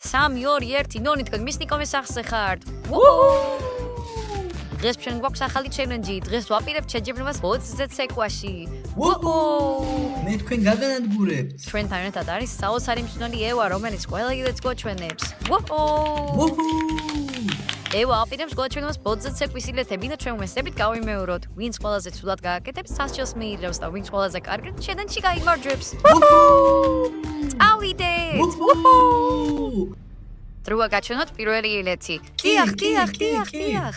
3 2 1 ნონი თქვენ მისნიკომეს სახზე ხართ. დღეს ჩვენ გვაქვს ახალი ჩელენჯი. დღეს ვაპირებთ შეჯიბრებას 20-ზე ცეკვაში. მე თქვენ გაგანადგურებთ. ჩვენთან ერთად არის საოცარი მწვანე ევა, რომელიც ყველა ილეთს გვაჩვენებს. ევა აპირებს გვაჩვენოს 20-ზე ცეკვის ილეთები და ჩვენ მესებით გავიმეოროთ. ვინც ყველაზე ცუდად გააკეთებს, სასჯელს მიიღებს და ვინც ყველაზე კარგად ჩელენჯში გაიმარჯვებს. წავიდეთ! დროა გაჩვენოთ პირველი ილეთი. დიახ.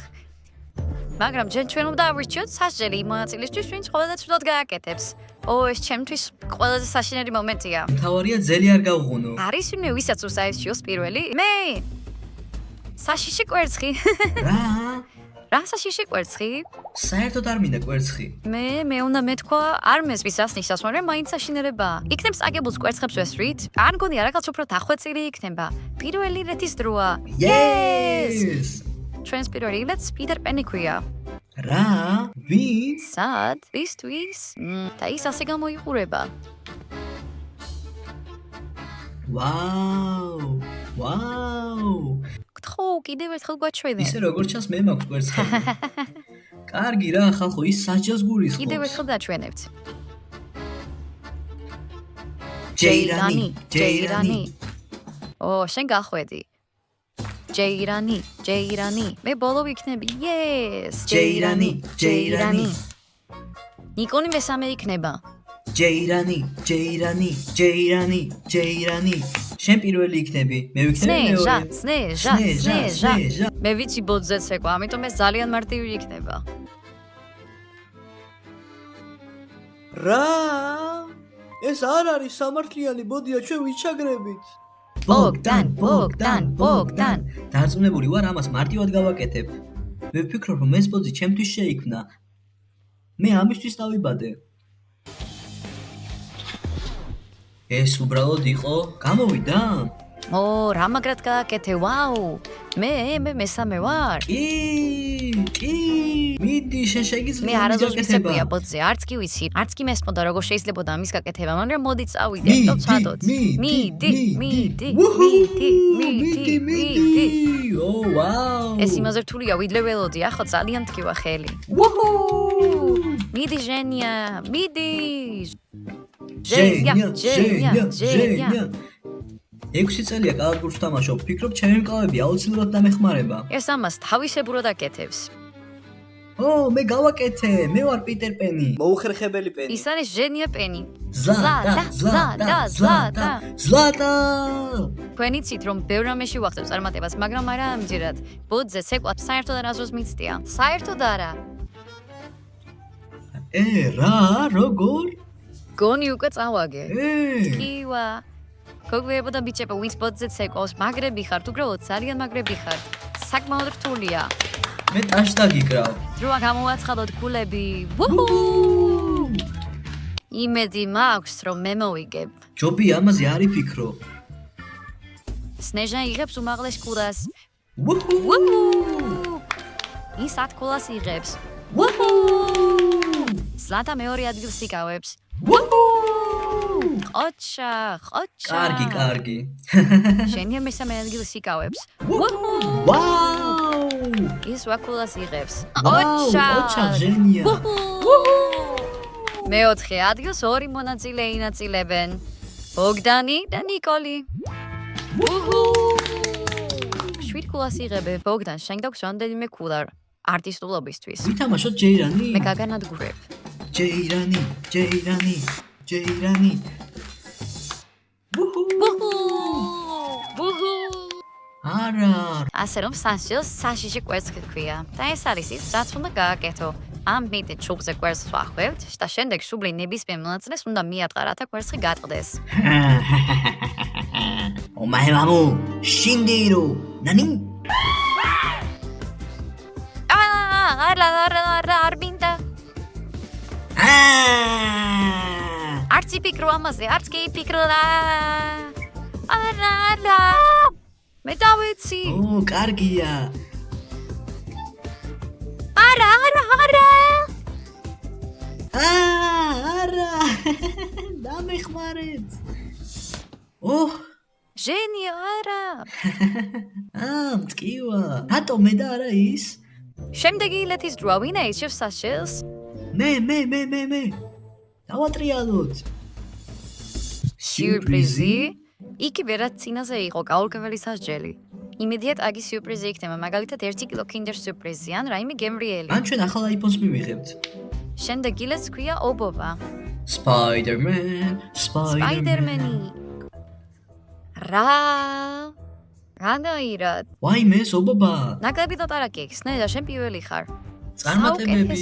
მაგრამ ჩვენ უნდა ავირჩიოთ სასჯელი იმ მონაწილისთვის, ვინც ყველაზე ცუდად გააკეთებს. ეს ჩემთვის ყველაზე საშინელი მომენტია. მთავარია ძელი არ გავღუნო. არის ვინმე ვისაც უსაესჩიოს პირველი? მე. საშიში კვერცხი. რა საშიში კვერცხი? საერთოდ არ მინდა კვერცხი. მე უნდა მეთქვა არ მესმის ასნიშნავს, მაგრამ მაინც საშინელებაა. იქნებს აგებულს კვერცხებს ვესვრით? არ მგონია რაღაც უფრო დახვეწილი იქნება. პირველი ილეთის დროა. Yes! ჩვენს პირველი ილეთს პიტერ პენი ქვია. რა? ვინ? სად? ვისთვის? და ის ასე გამოიყურება. ვაუ! ხო, კიდევ ერთხელ გვაჩვენე. ისე როგორც ჩანს მე მაქვს კვერცხი. კარგი რა, ხალხო, ის სასჯელს გულისხმობს. კიდევ ერთხელ დაჩვენებთ. ჯეირანი. შენ გახვედი. ჯეირანი. მე ბოლო ვიქნები. Yes! ჯეირანი. ნიკონი მესამე იქნება. ჯეირანი. შენ პირველი იქნები. მე ვიქნები მეორე. სნეჟა. მე ვიცი ბოძზე ცეკვა, ამიტომ ეს ძალიან მარტივი იქნება. რა? ეს არ არის სამართლიანი, ბოდია ჩვენ ვიჩაგრებით. ბოგდან. დარწმუნებული ვარ, ამას მარტივად გავაკეთებ. მე ვფიქრობ, რომ ეს ბოძი ჩემთვის შეიქმნა. მე ამისთვის დავიბადე. ეს უბრალოდ იყო? გამოვიდა? რა მაგრად გააკეთე, ვაუ! მე მესამე ვარ. კი. მიდი, შენ შეგიძლია. მე არასდროს ვიცეკვია ბოძზე, არც კი ვიცი, არც კი მესმოდა როგორ შეიძლებოდა ამის გაკეთება, მაგრამ მოდი წავიდეთ, დავცადოთ. მიდი. ვაუ! ეს იმაზე რთულია, ვიდრე ველოდი, ახლა ძალიან მткиვა ხელი. მიდი ჟენია, მიდი. ჟენია. 6 წელია კალათბურთს ვთამაშობ, ვფიქრობ, ჩემი მკლავები აუცილებლად დამეხმარება. ეს ამას თავისებურად აკეთებს. მე გავაკეთე, მე ვარ პიტერ პენი. მოუხერხებელი პენი. ის არის ჟენია პენი. ზლატა. თქვენ იცით, რომ ბევრ რამეში ვახდებს წარმატებას, მაგრამ არა ამჯერად. ბოძზე ცეკვა საერთოდ არასდროს მიცდია. საერთოდ არა. რა, როგორ? გონი უკვე წავაგე. ტკივა. გოგვიებოდა ბიჭებო, ვინც ბოძზე ცეკვავს, მაგრები ხართ, უბრალოდ ძალიან მაგრები ხართ. საკმაოდ რთულია. მე ტაშს დაგიკრავ. დროა გამოვაცხადოთ ქულები. იმედი მაქვს, რომ მე მოვიგებ. ჯობი ამაზე არ იფიქრო. სნეჟა იღებს უმაღლეს კულას. ის 10 კულას იღებს. ზლატა მეორე ადგილს იკავებს. ოჩა. კარგი. ჟენია მესამე ადგილს იკავებს. ვაუ! ის 8 კულას იღებს. ოჩა ჟენია. მეოთხე ადგილს 2 მონაწილე ინაწილებენ. ბოგდანი და ნიკოლი. 7 კულას იღებენ. ბოგდან, შენ გაქვს რამდენიმე კულა არტისტულობისთვის. ვითამაშოთ ჯეირანი. მე გაგანადგურებ. ჯეირანი. არა. ასე რომ სასჯელს საშიში კვერცხი ქვია. და ეს არის ის, რაც უნდა გააკეთო. ამ მიტით შუბლზე კვერცხს ვახვევთ და შემდეგ შუბლი ნებისმიერ მონაწილეს უნდა მიატყა, რათა კვერცხი გატყდეს. ომაე მამუ, შინდირო. ნანი? არ მინდა. არც იფიქრო ამაზე, არც კი იფიქრო. არა. მე დავიცი. კარგია. არა. არა. დამეხმარეთ. ჟენია არა. მტკივა. რატო მე და არა ის? შემდეგი ილეთის დროა ვინ აირჩევს სასჯელს? მე. დავატრიალოთ. სიურპრიზი? იგივე რაც წინაზე იყო გაურკვეველი სასჯელი. იმედიათ აგი სიურპრიზი იქნება, მაგალითად 1 კილო Kinder სიურპრიზი ან რაიმე გემრიელი. ან ჩვენ ახალ iPhone-ს მივიღებთ. შემდეგ ილეთს ქვია ობობა. Spider-Man. რა? განაირად. ვაიმე, ობობა. ნაკლები დატარაკი ხსნე და შენ პირველი ხარ. წარმატებები.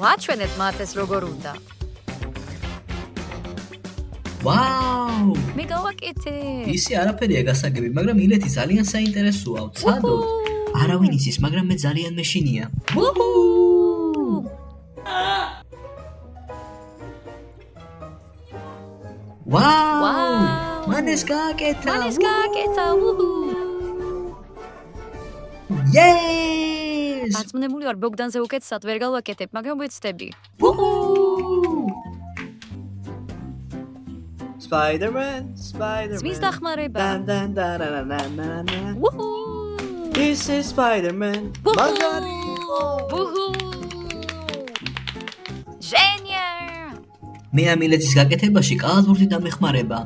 ვაჩვენეთ მათ ეს როგორ უნდა. ვაუ! მე გავაკეთე. ისი არაფერია გასაგები, მაგრამ ილეთი ძალიან საინტერესოა. ვცადოთ. არავინ იცის, მაგრამ მე ძალიან მეშინია. ვაუ! მან ეს გააკეთა. Yes! აწმუნებული ვარ ბოგდანზე უკეთესად ვერ გავაკეთებ, მაგრამ ვეცდები. Spider-Man. ზმის დახმარება. This is Spider-Man. მაგარი იყო. ჟენია. მე ამ ილეთის გაკეთებაში კალათბურთი დამეხმარება.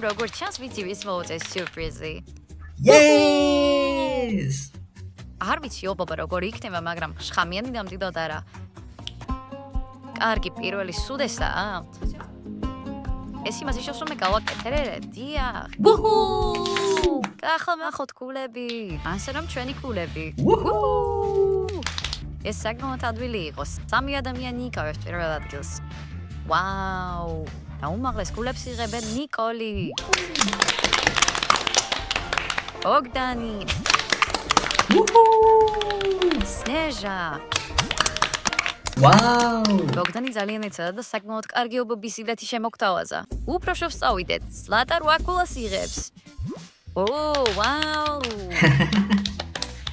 როგორ ჩანს ვიცი ვის მოუწეს სიურპრიზი. Yes! არ ვიცი ობობა როგორ იქნება, მაგრამ შხამიანი დამდიდოდ არა. კარგი, პირველი სუდესაა. ეს იმას იშოვს რომ მე გავაკეთე რე? დიახ. კახლა კულები. ასე რომ ჩვენი კულები. ეს საკმაოდ ადვილი იყო. 3 ადამიანი იკავებს პირველ ადგილს. ვაუ! და უმაღლეს კულებს იღებენ ნიკოლი. ბოგდანი. სნეჟა. ვაუ! ბოგდანი ძალიან ეცადა და საკმაოდ კარგი ობობის ილეთი შემოგთავაზა. უпроშოს წავიდეთ. ზლატა 8 კულას იღებს. ვაუ!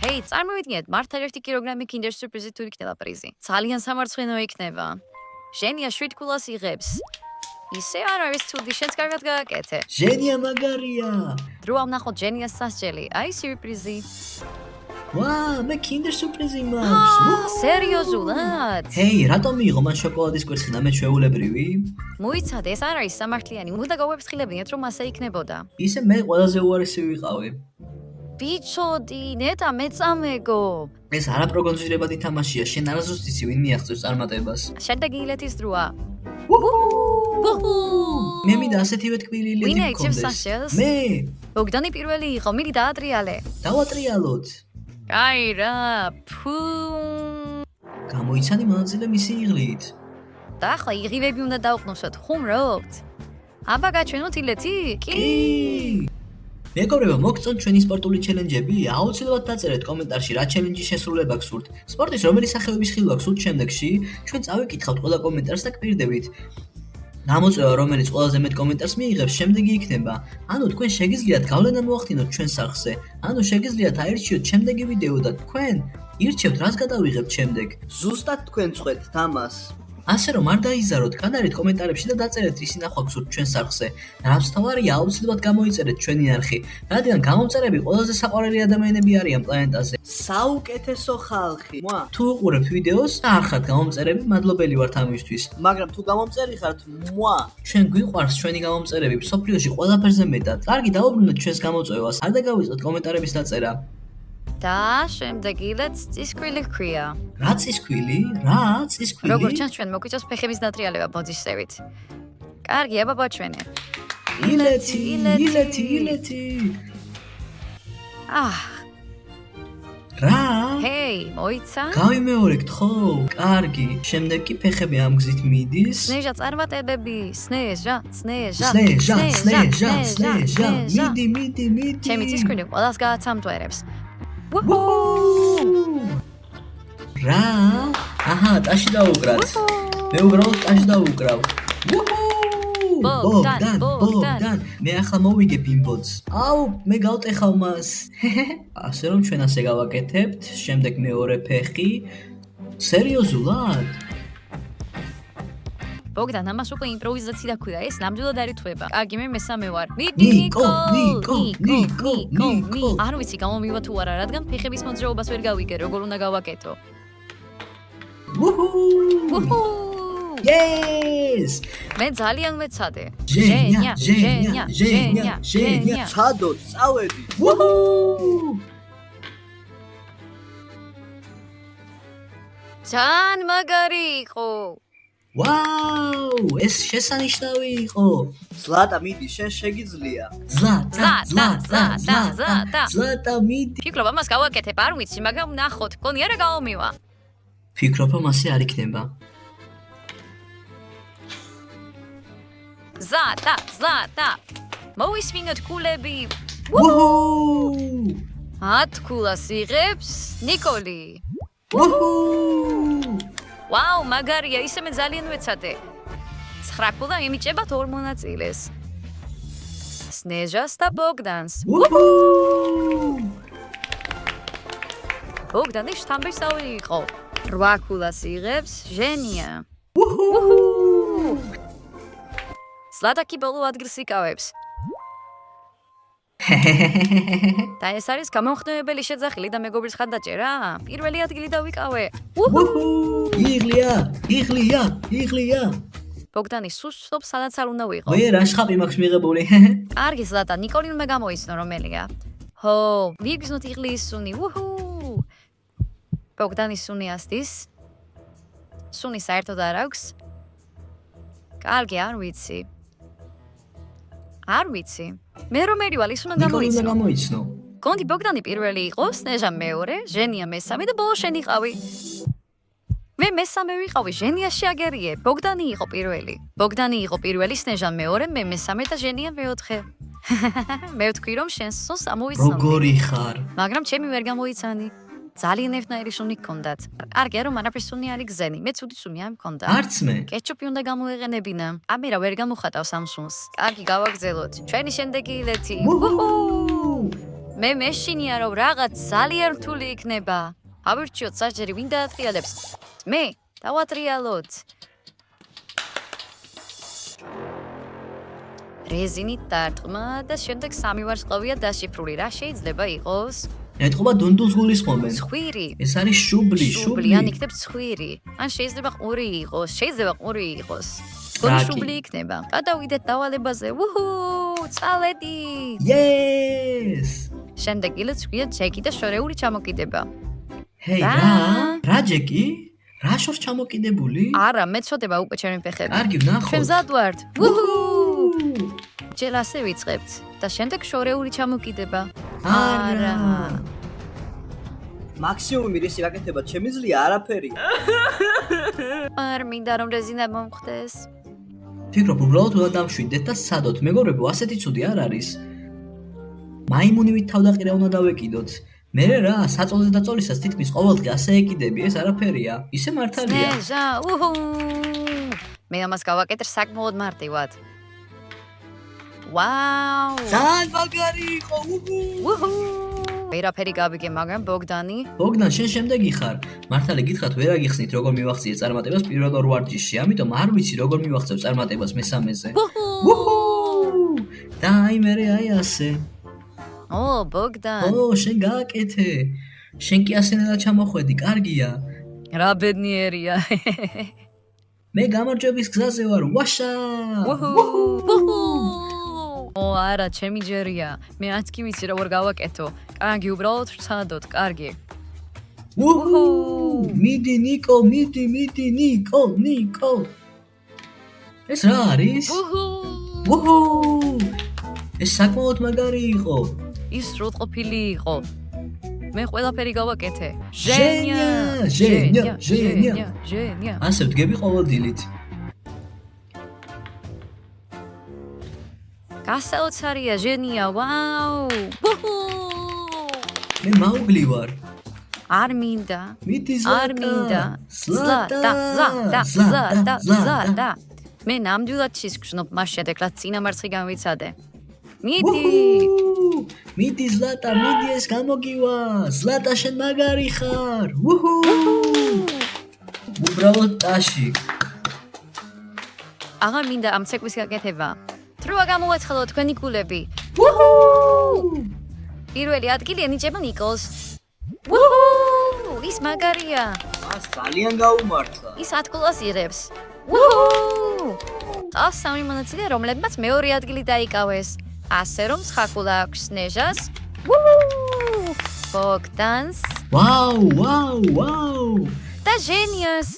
ჰეი, წარმოვიდგინეთ, მართლა 1 კილოგრამი Kinder სიურპრიზი თუ იქნება პრიზი. ძალიან სამარცხვინო იქნება. ჟენია 7 კულას იღებს. ისე არ არის ცუდი, შენც კარგად გააკეთე. ჟენია მაგარია. დროა ვნახოთ ჟენიას სასჯელი. აი სიურპრიზი. ვაა, მე Kinder სიურპრიზი მაქვს. სერიოზულად? ჰეი, რატომ მიიღო მან შოკოლადის კვერცხი და მე ჩვეულებრივი? მოიცადე, ეს არ არის სამართლიანი. უნდა გავეფრთხილებინეთ, რომ ასე იქნებოდა. ისე მე ყველაზე უარესი ვიყავი. ბიჭოდი, ნეტა მეწამეგო. ეს არაპროგნოზირებადი თამაშია, შენ არასდროს იცი ვინ მიაღწევს წარმატებას. შემდეგი ილეთის დროა. მე მინდა ასეთივე თქმილი ილეთი ვინ მქონდეს. აიჩევს სასჯელს? მე. ბოგდანი პირველი იყო, მიდი დაატრიალე. დავატრიალოთ. აი რა, ფუ. გამოიცანი მონაწილე მისი იღლით. და ახლა იღივები უნდა დავყნოსოთ, ხუმრობთ. აბა გაჩვენოთ ილეთი? კი. მეგობრებო, მოგწონთ ჩვენი სპორტული ჩელენჯები? აუცილებლად დაწერეთ კომენტარში რა ჩელენჯის შესრულება გსურთ. სპორტის რომელი სახეობის ხილვა გსურთ შემდეგში? ჩვენ წავიკითხავთ ყველა კომენტარს და გვპირდებით. გამოწვევა, რომელიც ყველაზე მეტ კომენტარს მიიღებს, შემდეგი იქნება. ანუ თქვენ შეგიძლიათ გავლენა მოახდინოთ ჩვენ სახზე. ანუ შეგიძლიათ აირჩიოთ შემდეგი ვიდეო და თქვენ ირჩევთ რას გადავიღებთ შემდეგ. ზუსტად თქვენ წყვეტთ ამას. ასე რომ არ დაიზაროთ, გადარეთ კომენტარებში და დაწერეთ ისი ნახვა გსურთ ჩვენ სახზე. რაც თავარია, აუცილებლად გამოიწერეთ ჩვენი არხი, რადგან გამომწერები ყველაზე საყვარელი ადამიანები არიან პლანეტაზე. საუკეთესო ხალხი. თუ უყურებთ ვიდეოს და არ ხართ გამომწერები, მადლობელი ვართ ამისთვის. მაგრამ თუ გამომწერი ხართ, ჩვენ გვიყვარს ჩვენი გამომწერები მსოფლიოში ყველაფერზე მეტად. კარგი, დაუბრუნდეთ ჩვენს გამოწვევას. არ დაგავიწყოთ კომენტარების დაწერა. და შემდეგი ილეთს წისქვილი ჰქვია. რა წისქვილი? რა წისქვილი? როგორც ჩანს ჩვენ მოგვიწევს ფეხების დატრიალება ბოძისწევით. კარგი, აბა ბაჩვენე. ილეთი. რა? ჰეი, მოიცა? გავიმეორებთ ხო? კარგი. შემდეგ კი ფეხები ამ გზით მიდის. სნეჟა წარმატებები, სნეჟა. მიდი. ჩემი წისქვილი ყველას გააცამტვერებს. რა? აჰა, ტაში დაუკრათ. მე უბრალოდ ტაში დაუკრავ. ბოგდან. მე ახლა მოვიგებ იმ ბოძს. აუ, მე გავტეხავ მას. ასე რომ ჩვენ ასე გავაკეთებთ. შემდეგ მეორე ფეხი. სერიოზულად? ბოგდან ამას უკვე იმპროვიზაცია დაქვია, ეს ნამდვილად არ ითვლება. კარგი, მე მესამე ვარ. ნიკო. არ ვიცი გამომივა თუ არა, რადგან ფეხების მოძრაობას ვერ გავიგე, როგორ უნდა გავაკეთო. Yes! მე ძალიან მეცადე. ჟენია. ცადოთ, წავედი. ძალიან მაგარი იყო. ვაუ, ეს შესანიშნავი იყო. ზლატა, მიდი, შენ შეგიძლია. ზლატა, მიდი. ფიქრობ ამას გავაკეთებ, არ ვიცი, მაგრამ ნახოთ, კონი არა გამომივა. ფიქრობ რომ ასე არ იქნება. ზლატა. მოვისმინოთ კულები. ვუჰუ! 10 კულას იღებს ნიკოლი. ვუჰუ! ვაუ, მაგარია, ისე მე ძალიან ვეცადე. 9 კულა იმიჭება 2 მონაწილეს. სნეჟას და ბოგდანს. ვუჰუ! ბოგდანი შთამბეჭდავი იყო. 8 კულას იღებს ჟენია. ვუჰუ! ზლატა კი ბოლო ადგილს იკავებს. და ეს არის გამომხდომებელი შეძახილი და მეგობრის ხანდაჭერა? პირველი ადგილი დავიკავე. ვუჰუ! იღლია. ბოგდანი სუსტობს, სადაც არ უნდა ვიყო. ой, რა შხაპი მაქვს მიღებული. კარგი ზლატა, ნიკოლინმა გამოიცნო რომელია. ჰო, ვიგზნოთ იღლიის სუნი. ვუჰუ! ბოგდანის სუნი ასდის. სუნი საერთოდ არ აქვს. კარგი, არ ვიცი. მე რომ მერივალ ის უნდა ნიკოლინმა გამოიცნო. გამოიცნო. კონდი ბოგდანი პირველი იყო, სნეჟა მეორე, ჟენია მესამე და ბოლოს შენ იყავი. მე მესამე ვიყავი, ჟენია შეაგერიე, ბოგდანი იყო პირველი, სნეჟა მეორე, მე მესამე და ჟენია მეოთხე. მე ვთქვი რომ შენ სუნს ამოვიცნობ. როგორი ხარ? მაგრამ ჩემი ვერ გამოიცანი. ძალიან ერთნაირი სუნი გქონდათ. კარგია რომ არაფერს სუნი არ იგზენი, მე ცუდი სუნი არ მქონდა. არც მე. კეჩუპი უნდა გამოეყენებინა. ამირა ვერ გამოხატავს ამ სუნს. კარგი, გავაგზელოთ. ჩვენი შემდეგი ილეთი. მე მეშინია რომ რაღაც ძალიან რთული იქნება. ავირჩიოთ საჯერი ვინ დაატრიალებს. მე დავატრიალოთ. რეზინით დარტყმა და შემდეგ 3 ვარსკვლავია დაშიფრული. რა შეიძლება იყოს? ეთყობა დუნდულს გულისხმობენ. ცხვირი. ეს არის შუბლი. ან იქნებ ცხვირი. ან შეიძლება ყური იყოს. გონი რაკი. შუბლი იქნება. გადავიდეთ დავალებაზე. ვუჰუ! წავედი. Yes! შემდეგ ილეთს ქვია ჯეკი და შორეული ჩამოკიდება. ჰეი, რა? რა ჯეკი? რა შორს ჩამოკიდებული? არა, მე წოდება უკვე ჩემი ფეხები. კარგი, ვნახოთ. ჩვენ მზად ვართ. ვუჰუ! ჯერ ასე ვიწყებთ და შემდეგ შორეული ჩამოკიდება. არა. მაქსიმუმი რისი გაკეთება შემიძლია არაფერი. არ მინდა რომ რეზინა მომხდეს. ფიქრობ უბრალოდ უნდა დამშვიდეთ და სადოთ. მეგობრებო, ასეთი ცუდი არ არის. მაიმუნივით თავდაყირა უნდა დავეკიდოთ. მე რა, საწოლზე და წოლისას თითქმის ყოველდღე ასე ეკიდები, ეს არაფერია. ისე მართალია. სნეჟა, უჰუ! მე ამას გავაკეთე საკმაოდ მარტივად. ვაუ! ძალიან მაგარი იყო. უჰუ! ვერაფერი გავიგე, მაგრამ ბოგდანი ბოგდან, შენ შემდეგი ხარ. მართალი გითხრათ, ვერ აგიხსნით როგორ მივახციე წარმატებას პირველ 2 ვარჯიშში, ამიტომ არ ვიცი როგორ მივახცევ წარმატებას მესამეზე. უჰუ! და აი მე ასე. ო, ბოგდან. ო, შენ გააკეთე. შენ კი ასენელა ჩამოხვედი, კარგია. რა ბედნიერია. მე გამარჯვების გზაზე ვარ. ვაშა! უჰუ! ო, არა, ჩემი ჯერია. მე არც კი ვიცი როგორ გავაკეთო. კარგი, უბრალოდ ვცადოთ, კარგი. უჰუ! მიდი ნიკო. ეს რა არის? უჰუ! ეს საკმაოდ მაგარი იყო. ის სრულყოფილი იყო. მე ყველაფერი გავაკეთე. ჟენია. ასე ვდგები ყოველ დილით. გასაოცარია, ჟენია, ვაუ! უჰუ! მე მაუგლი ვარ. არ მინდა. მიდი არ მინდა. ზლატა. მე ნამდვილად შეგრძნობ მას შემდეგ, რაც წინამარცხი განვიცადე. მიდი ზლატა, მიდი ეს გამოგივა. ზლატა, შენ მაგარი ხარ. უჰუ! უბრალოდ ტაში. აღარ მინდა ამ ცეკვის გაკეთება. დროა გამოაცხადო თქვენი გულები. პირველი ადგილი ენიჭება ნიკოლს. ის მაგარია. მას ძალიან გაუმართლა. ის 10 გოლს იღებს. წავს სამი მონაწილე, რომლებმაც მეორე ადგილი დაიკავეს. ასე რომ ხაკულა აქვს სნეჟას. ბოგდანს ვაუ. და ჟენიას.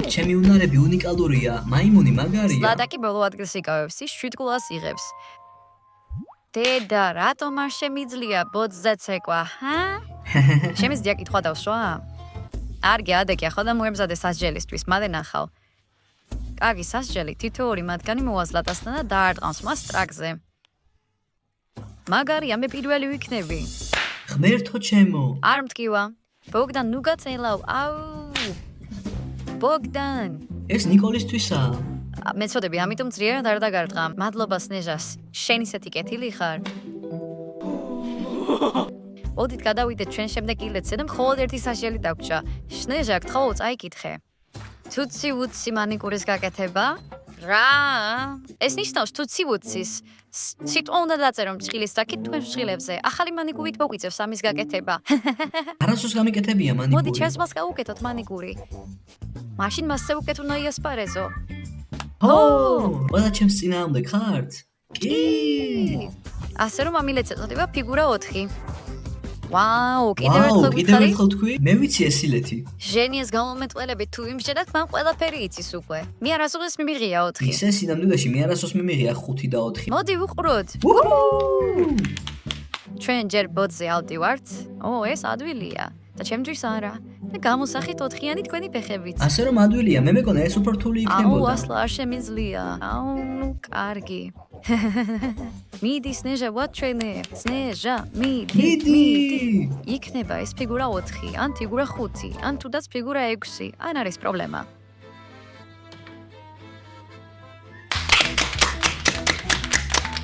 ჩემი უნარები უნიკალურია, მაიმუნი მაგარია. ზლატა კი ბოლო ადგილს იკავებს, ის 7 გოლს იღებს. დედა, რატომ არ შემიძლია ბოძზე ცეკვა, ჰა? შემიძლია კითხვა დავსვა? არგი ადეკი ახლა და მოემზადე სასჯელისთვის, მალე ნახავ. კარგი სასჯელი, თითოეული მათგანი მოაზლატასთან და დაარტყამს მას ტრაკზე. მაგარია, მე პირველი ვიქნები. ღმერთო ჩემო. არ მткиვა. ბოგდან, ნუ გაწელავ. აუ. ბოგდან. ეს ნიკოლისთვისაა. მეცოდები, ამიტომ ძლიერ არ დაგარტყა. მადლობა სნეჟას. შენ ისეთი კეთილი ხარ. ოდით გადავიდეთ ჩვენ შემდეგ ილეთზე და მხოლოდ ერთი სასჯელი დაგვრჩა. სნეჟა, გთხოვ, წაიკითხე. თუცი უცი მანიკურის გაკეთება? რა? ეს ნიშნავს თუცი უცის. სიტყვა უნდა დაწერო მჭყილის საკით თქვენ მჭყილებზე. ახალი მანიკურით მოგვიწევს ამის გაკეთება. არასდროს გამიკეთებია მანიკური. მოდი ჩემს მას გავუკეთოთ მანიკური. მაშინ მასზე უკეთ უნდა იასპარეზო. ყველა ჩემს წინააღმდეგ ხართ? კი. ასე რომ ამილეც ეწოდება ფიგურა 4. ვაუ, კიდევ ერთხელ კიდევ ერთხელ თქვი? მე ვიცი ეს ილეთი. ჟენიას გამომეტყველებით თუ იმჯერად მან ყველაფერი იცის უკვე. მე არასოდეს მიმიღია 4. ისე სინამდვილეში მე არასდროს მიმიღია 5 და 4. მოდი ვუყუროთ. ჩვენ ჯერ ბოძზე ავდივართ. ეს ადვილია. და ჩემთვის არა. და გამოსახით 4-იანი თქვენი ფეხებით. ასე რომ ადვილია, მე მეკონა ეს უფრო რთული იქნებოდა. ასლა არ შემიძლია. ნუ კარგი. მიდი სნეჟა ვაჩვენე. სნეჟა, მიდი. იქნება ეს ფიგურა 4, ან ფიგურა 5, ან თუდაც ფიგურა 6. არ არის პრობლემა.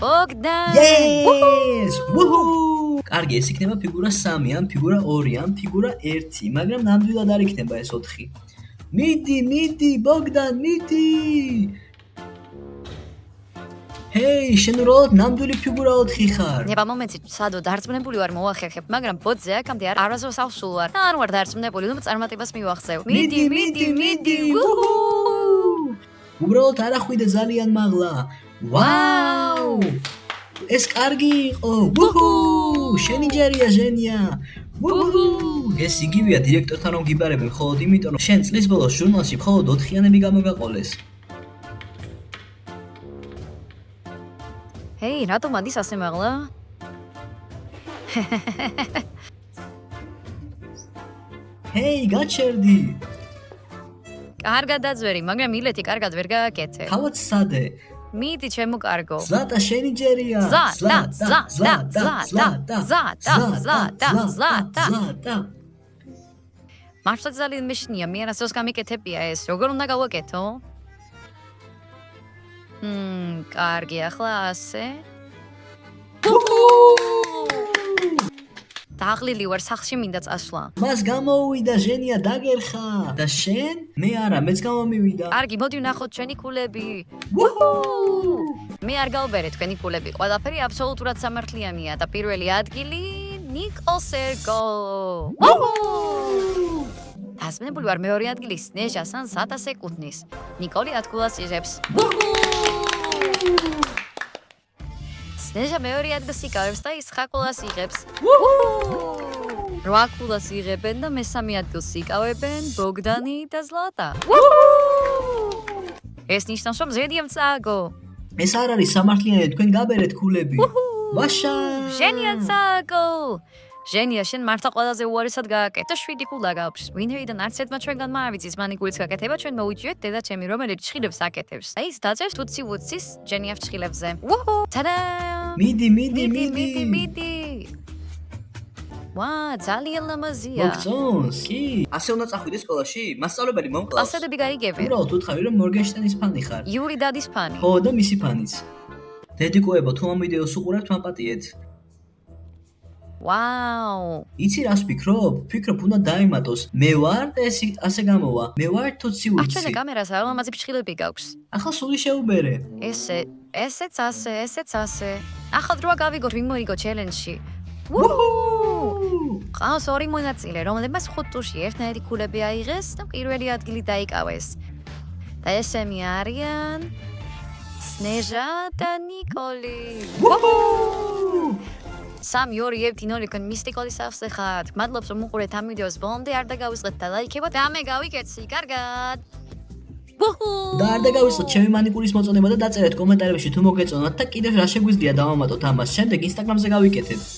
ბოგდან! Yes! Woohoo! კარგი, ეს იქნება ფიგურა 3, ან ფიგურა 2, ან ფიგურა 1, მაგრამ ნამდვილად არ იქნება ეს 4. მიდი, ბოგდან, მიდი! ჰეი, შენ უბრალოდ ნამდვილი ფიგურა 4 ხარ. ნება მომენტით სადო დარწმუნებული ვარ მოახერხებ, მაგრამ ბოძზე აქამდე არასდროს ავსულ ვარ. და არ ვარ დარწმუნებული, რომ წარმატებას მივახცევ. მიდი! უბრალოდ არ ახვიდე ძალიან მაღლა. ვაუ! ეს კარგი იყო. ვუჰუ! შენი ჯერია, ჟენია. ვუჰუ! ეს იგივეა დირექტორთან რომ გიბარებენ მხოლოდ იმიტომ, რომ შენ წლის ბოლოს ჟურნალში მხოლოდ 4-იანები გამოგაყოლეს. ჰეი, რატომ ადის ასე მაღლა? ჰეი, გაჩერდი. კარგად დაძვერი, მაგრამ ილეთი კარგად ვერ გააკეთე. თავად სადე. მიდი ჩემო კარგო. ზლატა შენი ჯერია. ზლატა. მართლა ძალიან მეშინია, მე არასდროს გამიკეთებია ეს. როგორ უნდა გავაკეთო? კარგი, ახლა ასე. დაღლილი ვარ, სახლში მინდა წასვლა. მას გამოუვიდა ჟენია დაგერხა. და შენ? მე არა, მეც გამომივიდა. კარგი, მოდი ვნახოთ ჩვენი კულები. მე არ გავბერე თქვენი კულები. ყველაფერი აბსოლუტურად სამართლიანია და პირველი ადგილი ნიკოლს ერგო. დასმენებული ვარ მეორე ადგილი სნეჟას ან სატას ეკუთვნის. ნიკოლი 10 გოლს იღებს. სნეჟა მეორე ადგილს იკავებს და ის 9 გოლს იღებს. 8 გოლს იღებენ და მესამე ადგილს იკავებენ ბოგდანი და ზლატა. ეს ნიშნავს, რომ ზედიამ წააგო. ეს არ არის სამართლიანი, თქვენ გაბერეთ კულები. ვაშა! ჟენია წააგო. ჟენია, შენ მართლა ყველაზე უარესად გააკეთე და 7 გოლა გაქვს. ვინაიდან არც ერთმა ჩვენგანმა არ ვიცის მანიკურის გაკეთება, ჩვენ მოვიჭიეთ დედა ჩემი, რომელიც ჭხილებს აკეთებს. აი ის დაწერს თუცი უცის ჟენია ჭხილებზე. თადა! მიდი. ვა, ძალიან ლამაზია. მოგწონს? კი. ასე უნდა წახვიდე სკოლაში? მასწავლებელი მომკლავს. კლასადები გაიგებენ. უბრალოდ უთხრა რომ მორგენშტეინის ფანი ხარ. იური დადის ფანი. ხო და მისი ფანიც. დედიკოებო, თუ ამ ვიდეოს უყურებთ, მაპატიეთ. ვაუ. იცი რას ვფიქრობ? ვფიქრობ უნდა დაემატოს. მე ვარ და ეს ასე გამოვა. მე ვარ თოცი ჩვენზე უცი. კამერას არ ლამაზი ფრჩხილები გაქვს. ახლა სული შეუბერე. ესეც ასე. ახალ დროა გავიგოთ ვინ მოიგო ჩელენჯში. უჰუ! ყავს ორი მონაწილე, რომლებმაც 5 ტურში ერთნაირი ქულები აიღეს და პირველი ადგილი დაიკავეს. და ესენი არიან სნეჟა და ნიკოლი. უჰუ! 3-2-1-0 კენ მისტიკოლის ახსე ხართ. მადლობს რომ უყურეთ ამ ვიდეოს ბოლომდე, არ დაგავიწყდეთ და ლაიქებოთ და ამე გავიკეთე, კარგად. უჰუ! და არ დაგავიწყოთ ჩემი მანიკურის მოწონება და დაწერეთ კომენტარებში თუ მოგეწონათ და კიდევ რა შეგვიძლია დავამატოთ ამას. შემდეგ ინსტაგრამზე გავიკეთებ.